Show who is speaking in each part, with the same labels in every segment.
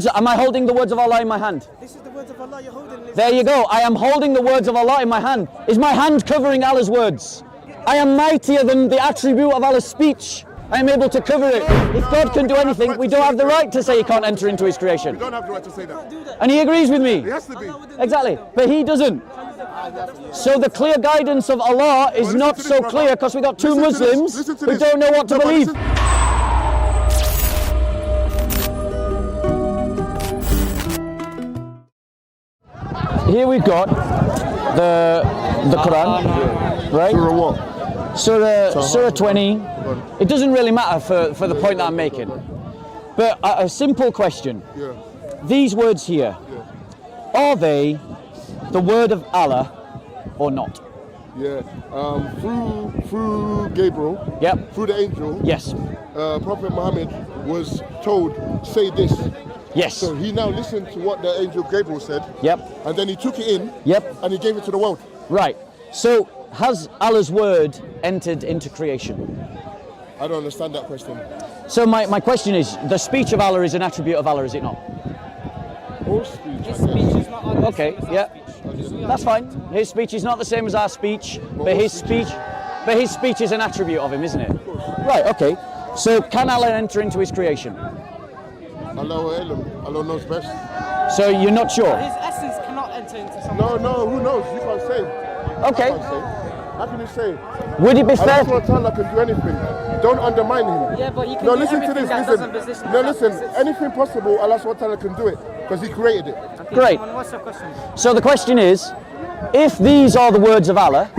Speaker 1: So am I holding the words of Allah in my hand?
Speaker 2: This is the words of Allah you're holding.
Speaker 1: There you go. I am holding the words of Allah in my hand. Is my hand covering Allah's words? I am mightier than the attribute of Allah's speech. I am able to cover it. If God can do anything, we don't have the right to say He can't enter into His creation.
Speaker 3: We don't have the right to say that.
Speaker 1: And He agrees with me.
Speaker 3: It has to be.
Speaker 1: Exactly. But He doesn't. So the clear guidance of Allah is not so clear because we got two Muslims who don't know what to believe. Here we've got the Quran, right?
Speaker 3: Surah what?
Speaker 1: Surah 20. It doesn't really matter for the point that I'm making. But a simple question.
Speaker 3: Yeah.
Speaker 1: These words here, are they the word of Allah or not?
Speaker 3: Yeah. Through Gabriel.
Speaker 1: Yep.
Speaker 3: Through the angel.
Speaker 1: Yes.
Speaker 3: Prophet Muhammad was told, say this.
Speaker 1: Yes.
Speaker 3: So he now listened to what the angel Gabriel said.
Speaker 1: Yep.
Speaker 3: And then he took it in.
Speaker 1: Yep.
Speaker 3: And he gave it to the world.
Speaker 1: Right. So has Allah's word entered into creation?
Speaker 3: I don't understand that question.
Speaker 1: So my question is, the speech of Allah is an attribute of Allah, is it not?
Speaker 3: All speech.
Speaker 2: His speech is not our
Speaker 1: Okay, yeah. That's fine. His speech is not the same as our speech, but his speech is an attribute of Him, isn't it? Right, okay. So can Allah enter into His creation?
Speaker 3: Allah knows best.
Speaker 1: So you're not sure?
Speaker 2: His essence cannot enter into something.
Speaker 3: No, who knows? You can't say.
Speaker 1: Okay.
Speaker 3: You can't say. How can you say?
Speaker 1: Would it be fair?
Speaker 3: Allah SWT can do anything. Don't undermine Him.
Speaker 2: Yeah, but He can
Speaker 3: No,
Speaker 2: do
Speaker 3: listen to
Speaker 2: everything
Speaker 3: this.
Speaker 2: that
Speaker 3: Listen.
Speaker 2: doesn't position
Speaker 3: No,
Speaker 2: that
Speaker 3: listen.
Speaker 2: essence.
Speaker 3: Anything possible, Allah SWT can do it because He created it.
Speaker 2: Okay,
Speaker 1: Great.
Speaker 2: come on, what's your question?
Speaker 1: So the question is, if these are the words of Allah,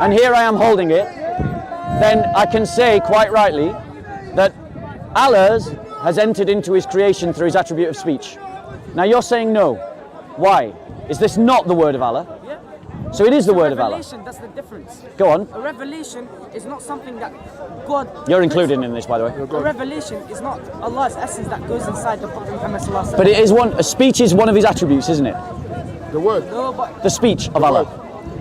Speaker 1: and here I am holding it, then I can say quite rightly that Allah has entered into His creation through His attribute of speech. Now you're saying no. Why? Is this not the word of Allah?
Speaker 2: Yeah.
Speaker 1: So it is the word of Allah.
Speaker 2: Revelation, that's the difference.
Speaker 1: Go on.
Speaker 2: A revelation is not something that God...
Speaker 1: You're included in this, by the way.
Speaker 2: A revelation is not Allah's essence that goes inside the Prophet Muhammad sallallahu alaihi wasallam.
Speaker 1: But it is a speech is one of His attributes, isn't it?
Speaker 3: The word.
Speaker 2: No, but...
Speaker 1: The speech of Allah.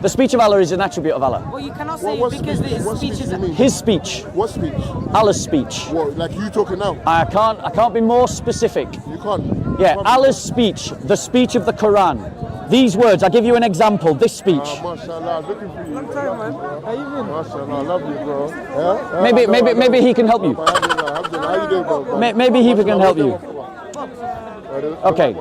Speaker 1: The speech of Allah is an attribute of Allah.
Speaker 2: Well, you cannot say
Speaker 3: What
Speaker 2: because
Speaker 3: speech?
Speaker 2: his
Speaker 3: What
Speaker 2: speech
Speaker 3: speech
Speaker 2: is...
Speaker 3: do you mean?
Speaker 1: His speech.
Speaker 3: What speech?
Speaker 1: Allah's speech.
Speaker 3: What? Like you talking now?
Speaker 1: I can't be more specific.
Speaker 3: You can't.
Speaker 1: Yeah,
Speaker 3: You can't.
Speaker 1: Allah's speech, the speech of the Quran. These words, I'll give you an example, this speech.
Speaker 3: MashaAllah, looking for you.
Speaker 2: Long time, man. How you been?
Speaker 3: MashaAllah, I love you, bro. Yeah?
Speaker 1: Maybe he can help you.
Speaker 3: Alhamdulillah. How you doing, bro?
Speaker 1: Maybe he can help you. Okay,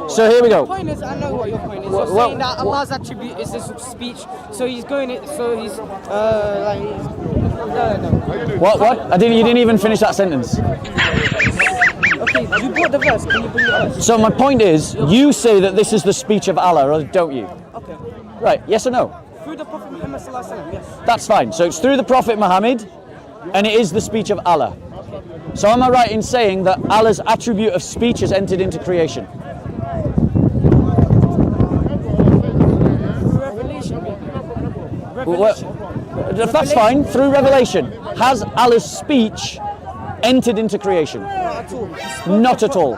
Speaker 1: so here we
Speaker 2: The
Speaker 1: go.
Speaker 2: point is, I know what your point is.
Speaker 1: Well,
Speaker 2: You're saying that Allah's attribute is His speech, so He's going it, so He's, like, no.
Speaker 1: What? You didn't even finish that sentence.
Speaker 2: Okay, you brought the verse, can you bring the verse?
Speaker 1: So my point is, you say that this is the speech of Allah, or don't you?
Speaker 2: Okay.
Speaker 1: Right, yes or no?
Speaker 2: Through the Prophet Muhammad sallallahu alaihi wasallam, yes.
Speaker 1: That's fine. So it's through the Prophet Muhammad, and it is the speech of Allah. So am I right in saying that Allah's attribute of speech has entered into creation?
Speaker 2: Through revelation, maybe. Revelation.
Speaker 1: That's fine, through revelation. Has Allah's speech entered into creation?
Speaker 2: Not at all.
Speaker 1: Not at all.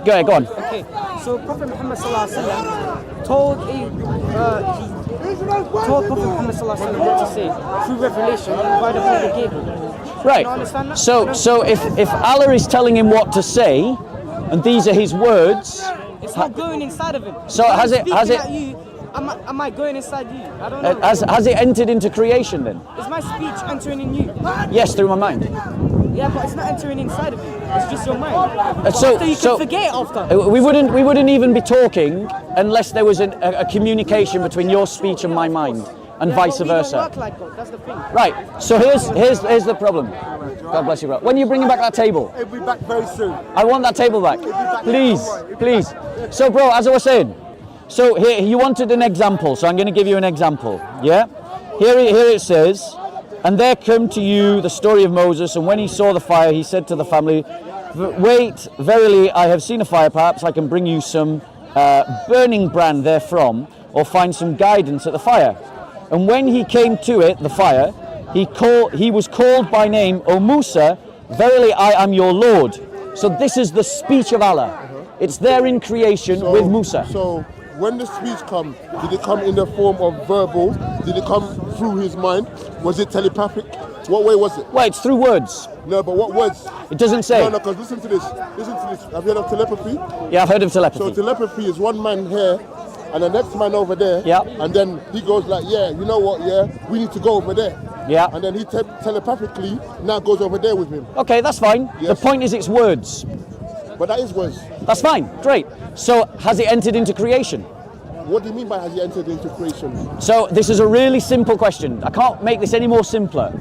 Speaker 1: Go ahead, go on.
Speaker 2: Okay, so Prophet Muhammad sallallahu alaihi wasallam told Prophet Muhammad sallallahu alaihi wasallam what to say through revelation by the Prophet Gabriel.
Speaker 1: Right.
Speaker 2: You understand that?
Speaker 1: So if Allah is telling him what to say, and these are His words,
Speaker 2: It's not going inside of him.
Speaker 1: So
Speaker 2: When
Speaker 1: has
Speaker 2: I'm
Speaker 1: it-
Speaker 2: speaking
Speaker 1: has it-
Speaker 2: at you, am I going inside you? I don't know.
Speaker 1: has it entered into creation then?
Speaker 2: Is my speech entering in you?
Speaker 1: Yes, through my mind.
Speaker 2: Yeah, but it's not entering inside of you. It's just your mind. But
Speaker 1: so-
Speaker 2: after you
Speaker 1: so-
Speaker 2: can forget it after.
Speaker 1: We wouldn't even be talking unless there was a communication between your speech and my mind, and
Speaker 2: Yeah,
Speaker 1: vice
Speaker 2: but we don't
Speaker 1: versa.
Speaker 2: work like God. That's the thing.
Speaker 1: Right. So here's the problem. God bless you, bro. When are you bringing back that table?
Speaker 3: It'll be back very soon.
Speaker 1: I want that table back. Please. So, bro, as I was saying, so here you wanted an example, so I'm going to give you an example. Yeah. Here it says, and there come to you the story of Moses, and when he saw the fire, he said to the family, "Wait, verily, I have seen a fire. Perhaps I can bring you some burning brand therefrom, or find some guidance at the fire." And when he came to it, the fire, he was called by name, "O Musa, verily I am your Lord." So this is the speech of Allah. It's there in creation with Musa.
Speaker 3: So when the speech come, did it come in the form of verbal? Did it come through his mind? Was it telepathic? What way was it?
Speaker 1: Well, it's through words.
Speaker 3: No, but what words?
Speaker 1: It doesn't say.
Speaker 3: No, because listen to this. Listen to this. Have you heard of telepathy?
Speaker 1: Yeah, I've heard of telepathy.
Speaker 3: So telepathy is one man here and the next man over there.
Speaker 1: Yeah.
Speaker 3: And then he goes like, yeah, you know what, yeah, we need to go over there.
Speaker 1: Yeah.
Speaker 3: And then he telepathically now goes over there with him.
Speaker 1: Okay, that's fine.
Speaker 3: Yes.
Speaker 1: The point is it's words.
Speaker 3: But that is words.
Speaker 1: That's fine, great. So has it entered into creation?
Speaker 3: What do you mean by has he entered into creation?
Speaker 1: So this is a really simple question. I can't make this any more simpler.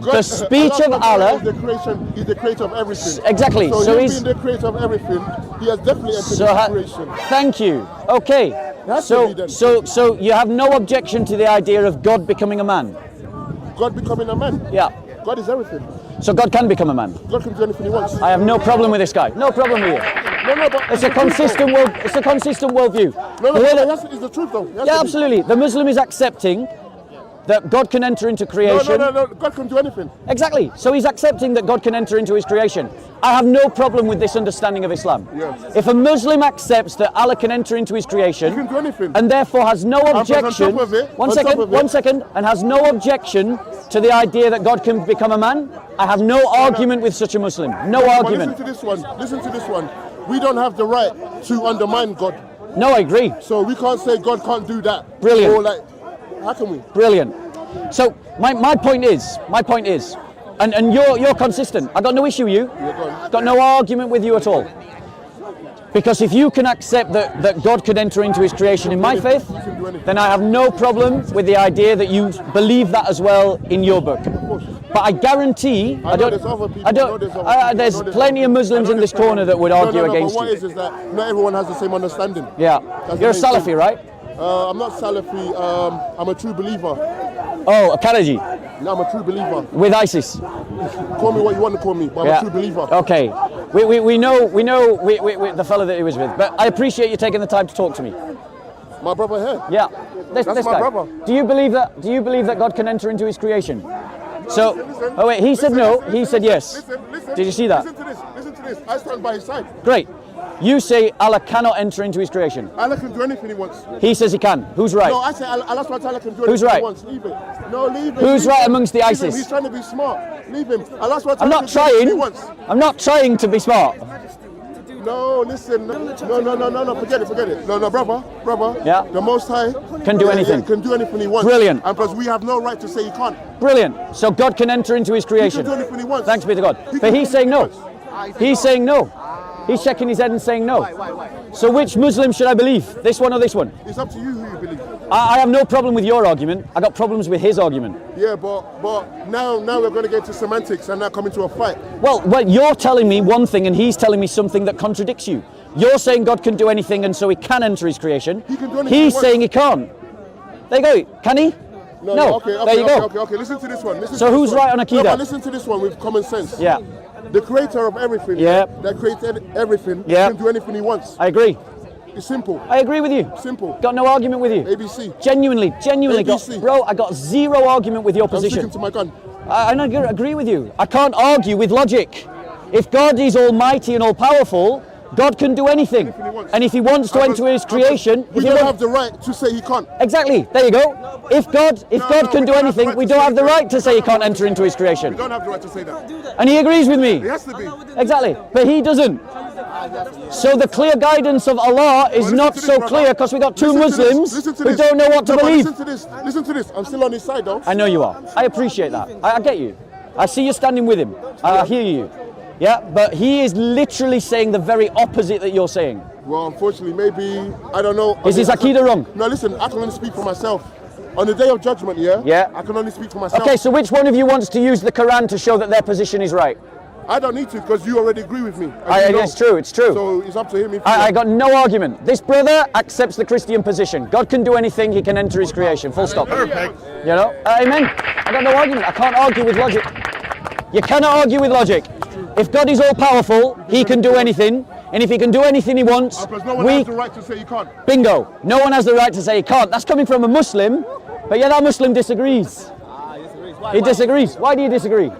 Speaker 1: The speech of Allah...
Speaker 3: He's the creator of everything.
Speaker 1: Exactly.
Speaker 3: So
Speaker 1: he's
Speaker 3: being the creator of everything, he has definitely entered into creation.
Speaker 1: Thank you. Okay. So you have no objection to the idea of God becoming a man?
Speaker 3: God becoming a man?
Speaker 1: Yeah.
Speaker 3: God is everything.
Speaker 1: So God can become a man?
Speaker 3: God can do anything he wants.
Speaker 1: I have no problem with this guy. No problem with you.
Speaker 3: No, but
Speaker 1: it's a consistent worldview.
Speaker 3: No, it's the truth though.
Speaker 1: Yeah, absolutely. The Muslim is accepting that God can enter into creation.
Speaker 3: No. God can do anything.
Speaker 1: Exactly. So he's accepting that God can enter into his creation. I have no problem with this understanding of Islam.
Speaker 3: Yes.
Speaker 1: If a Muslim accepts that Allah can enter into his creation,
Speaker 3: he can do anything,
Speaker 1: and therefore has no objection, one second, and has no objection to the idea that God can become a man, I have no argument with such a Muslim. No argument.
Speaker 3: Listen to this one. We don't have the right to undermine God.
Speaker 1: No, I agree.
Speaker 3: So we can't say God can't do that.
Speaker 1: Brilliant.
Speaker 3: Or how can we?
Speaker 1: Brilliant. So my point is, and you're consistent. I got no issue with you. Got no argument with you at all. Because if you can accept that God could enter into his creation in my faith, then I have no problem with the idea that you believe that as well in your book. But I guarantee, there's plenty of Muslims in this corner that would argue against
Speaker 3: you. But what
Speaker 1: you.
Speaker 3: is that not everyone has the same understanding.
Speaker 1: Yeah. You're a Salafi, right?
Speaker 3: I'm not Salafi, I'm a true believer.
Speaker 1: Oh, a Karaji?
Speaker 3: No, I'm a true believer.
Speaker 1: With ISIS?
Speaker 3: Call me what you want to call me, but I'm a true believer.
Speaker 1: Okay. We know the fellow that he was with, but I appreciate you taking the time to talk to me.
Speaker 3: My brother here?
Speaker 1: Yeah. This
Speaker 3: my
Speaker 1: guy.
Speaker 3: brother.
Speaker 1: Do you believe that God can enter into his creation? So, oh wait, he said no, he said yes.
Speaker 3: Listen,
Speaker 1: did you see that?
Speaker 3: Listen to this. I stand by his side.
Speaker 1: Great. You say Allah cannot enter into his creation.
Speaker 3: Allah can do anything he wants.
Speaker 1: He says he can. Who's right?
Speaker 3: No, I say Allah can do anything
Speaker 1: Who's right?
Speaker 3: he wants. Leave it. No, leave it.
Speaker 1: Who's right amongst the ISIS?
Speaker 3: He's trying to be smart. Leave him. Allah
Speaker 1: I'm not trying. I'm not trying to be smart.
Speaker 3: No, listen. No. Forget it. No, brother.
Speaker 1: Yeah.
Speaker 3: The Most High
Speaker 1: can do anything.
Speaker 3: Can do anything he wants.
Speaker 1: Brilliant.
Speaker 3: And plus, we have no right to say he can't.
Speaker 1: Brilliant. So God can enter into his creation.
Speaker 3: He can do anything he wants.
Speaker 1: Thanks be to God. But he's saying no. He's saying no. He's shaking his head and saying no. So which Muslim should I believe? This one or this one?
Speaker 3: It's up to you who you believe.
Speaker 1: I have no problem with your argument. I got problems with his argument.
Speaker 3: Yeah, but now we're going to get into semantics and now come into a fight.
Speaker 1: Well, you're telling me one thing and he's telling me something that contradicts you. You're saying God can do anything and so he can enter his creation.
Speaker 3: He can do anything
Speaker 1: he's saying he can't. There you go. Can he? No.
Speaker 3: Okay,
Speaker 1: there you go.
Speaker 3: Okay. Listen to this one.
Speaker 1: So who's right on Akida?
Speaker 3: No, but listen to this one with common sense.
Speaker 1: Yeah.
Speaker 3: The creator of everything, that created everything, can do anything he wants.
Speaker 1: I agree.
Speaker 3: It's simple.
Speaker 1: I agree with you.
Speaker 3: Simple.
Speaker 1: Got no argument with you.
Speaker 3: ABC.
Speaker 1: Genuinely.
Speaker 3: ABC.
Speaker 1: I got zero argument with your position.
Speaker 3: I'm sticking to my gun.
Speaker 1: I agree with you. I can't argue with logic. If God is almighty and all-powerful, God can do anything. And if he wants to enter his creation...
Speaker 3: We don't have the right to say he can't.
Speaker 1: Exactly. There you go. If God can do anything, we don't have the right to say he can't enter into his creation.
Speaker 3: We don't have the right to say that.
Speaker 1: And he agrees with me.
Speaker 3: He has to be.
Speaker 1: Exactly. But he doesn't. So the clear guidance of Allah is not so clear because we got two Muslims who don't know what to believe.
Speaker 3: Listen to this. I'm still on his side though.
Speaker 1: I know you are. I appreciate that. I get you. I see you standing with him. I hear you. Yeah, but he is literally saying the very opposite that you're saying.
Speaker 3: Well, unfortunately, maybe, I don't know.
Speaker 1: Is his Akida wrong?
Speaker 3: No, listen, I can only speak for myself. On the day of judgment, I can only speak for myself.
Speaker 1: Okay, so which one of you wants to use the Quran to show that their position is right?
Speaker 3: I don't need to because you already agree with me.
Speaker 1: It's true.
Speaker 3: So it's up to him.
Speaker 1: I got no argument. This brother accepts the Christian position. God can do anything, he can enter his creation. Full stop.
Speaker 3: Perfect.
Speaker 1: You know? Amen. I got no argument. I can't argue with logic. You cannot argue with logic. If God is all-powerful, he can do anything. And if he can do anything he wants,
Speaker 3: no one has the right to say he can't.
Speaker 1: Bingo. No one has the right to say he can't. That's coming from a Muslim, but that Muslim disagrees. He disagrees. Why do you disagree?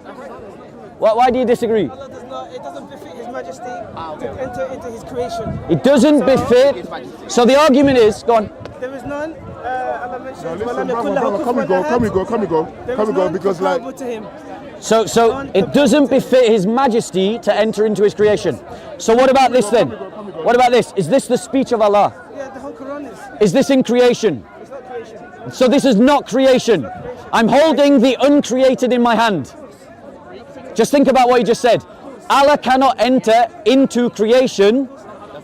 Speaker 1: Why do you disagree?
Speaker 2: It doesn't befit His Majesty to enter into His creation.
Speaker 1: It doesn't befit. So the argument is, go on.
Speaker 2: There is none. Allah mentions,
Speaker 3: Now listen, brother, come we go, because like...
Speaker 2: to him.
Speaker 1: So it doesn't befit His Majesty to enter into His creation. So what about this then? What about this? Is this the speech of Allah?
Speaker 2: Yeah, the whole Quran is.
Speaker 1: Is this in creation?
Speaker 2: It's not creation.
Speaker 1: So this is not creation. I'm holding the uncreated in my hand. Just think about what you just said. Allah cannot enter into creation.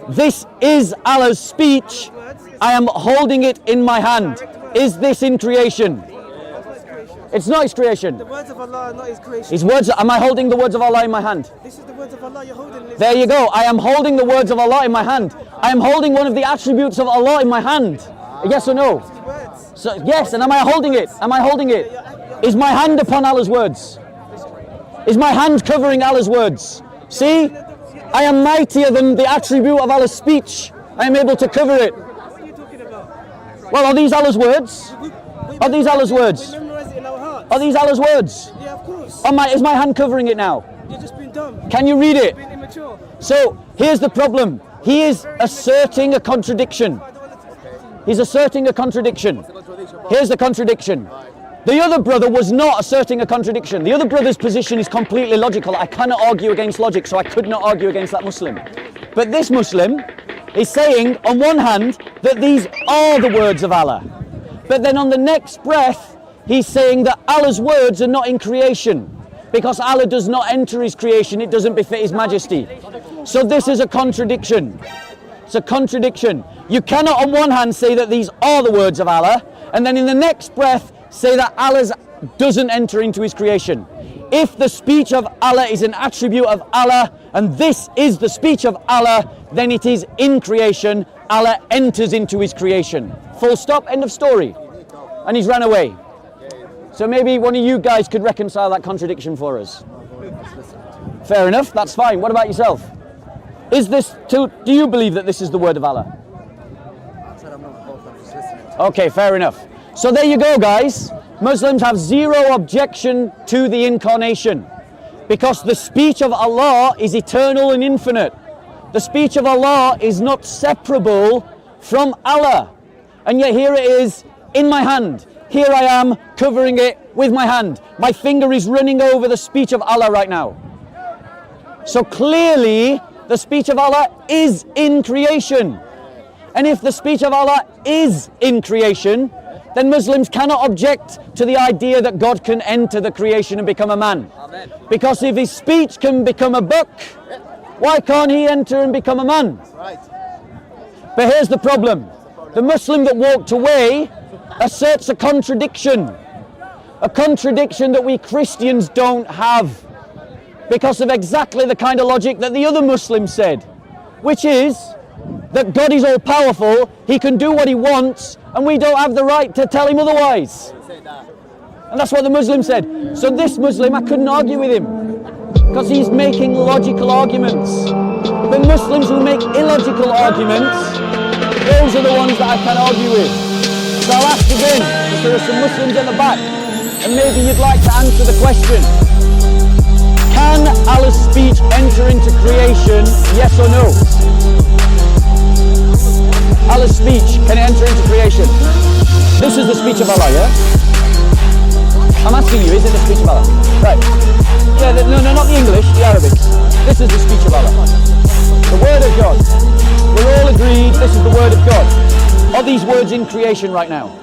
Speaker 1: This is Allah's speech. I am holding it in my hand. Is this in creation? It's not His creation.
Speaker 2: The words of Allah are not His creation.
Speaker 1: His words. Am I holding the words of Allah in my hand?
Speaker 2: This is the words of Allah you're holding.
Speaker 1: There you go. I am holding the words of Allah in my hand. I am holding one of the attributes of Allah in my hand. Yes or no?
Speaker 2: Words.
Speaker 1: So, yes, and am I holding it? Am I holding it? Is my hand upon Allah's words? Is my hand covering Allah's words? See? I am mightier than the attribute of Allah's speech. I am able to cover it.
Speaker 2: What are you talking about?
Speaker 1: Well, are these Allah's words? Are these Allah's words?
Speaker 2: We memorize it in our hearts.
Speaker 1: Are these Allah's words?
Speaker 2: Yeah, of course.
Speaker 1: Is my hand covering it now?
Speaker 2: You're just being dumb.
Speaker 1: Can you read it?
Speaker 2: Being immature.
Speaker 1: So, here's the problem. He is asserting a contradiction. He's asserting a contradiction. Here's the contradiction. The other brother was not asserting a contradiction. The other brother's position is completely logical. I cannot argue against logic, so I could not argue against that Muslim. But this Muslim is saying, on one hand, that these are the words of Allah. But then on the next breath, he's saying that Allah's words are not in creation. Because Allah does not enter His creation, it doesn't befit His Majesty. So this is a contradiction. It's a contradiction. You cannot on one hand say that these are the words of Allah, and then in the next breath say that Allah doesn't enter into His creation. If the speech of Allah is an attribute of Allah, and this is the speech of Allah, then it is in creation. Allah enters into His creation. Full stop, end of story. And He's ran away. So maybe one of you guys could reconcile that contradiction for us. Fair enough, that's fine. What about yourself? Do you believe that this is the word of Allah? Okay, fair enough. So there you go, guys. Muslims have zero objection to the incarnation because the speech of Allah is eternal and infinite. The speech of Allah is not separable from Allah. And yet here it is in my hand. Here I am covering it with my hand. My finger is running over the speech of Allah right now. So clearly the speech of Allah is in creation. And if the speech of Allah is in creation, then Muslims cannot object to the idea that God can enter the creation and become a man. Amen. Because if His speech can become a book, why can't He enter and become a man? Right. But here's the problem. The Muslim that walked away asserts a contradiction that we Christians don't have, because of exactly the kind of logic that the other Muslim said, which is that God is all powerful, He can do what He wants, and we don't have the right to tell Him otherwise. And that's what the Muslim said. So this Muslim, I couldn't argue with him, because he's making logical arguments. The Muslims who make illogical arguments, those are the ones that I can argue with. So I'll ask again, if there are some Muslims at the back, and maybe you'd like to answer the question. Can Allah's speech enter into creation, yes or no? Allah's speech, can it enter into creation? This is the speech of Allah, yeah? I'm asking you, is it the speech of Allah? Right. Yeah, no, not the English, the Arabic. This is the speech of Allah. The word of God. We're all agreed this is the word of God. Are these words in creation right now?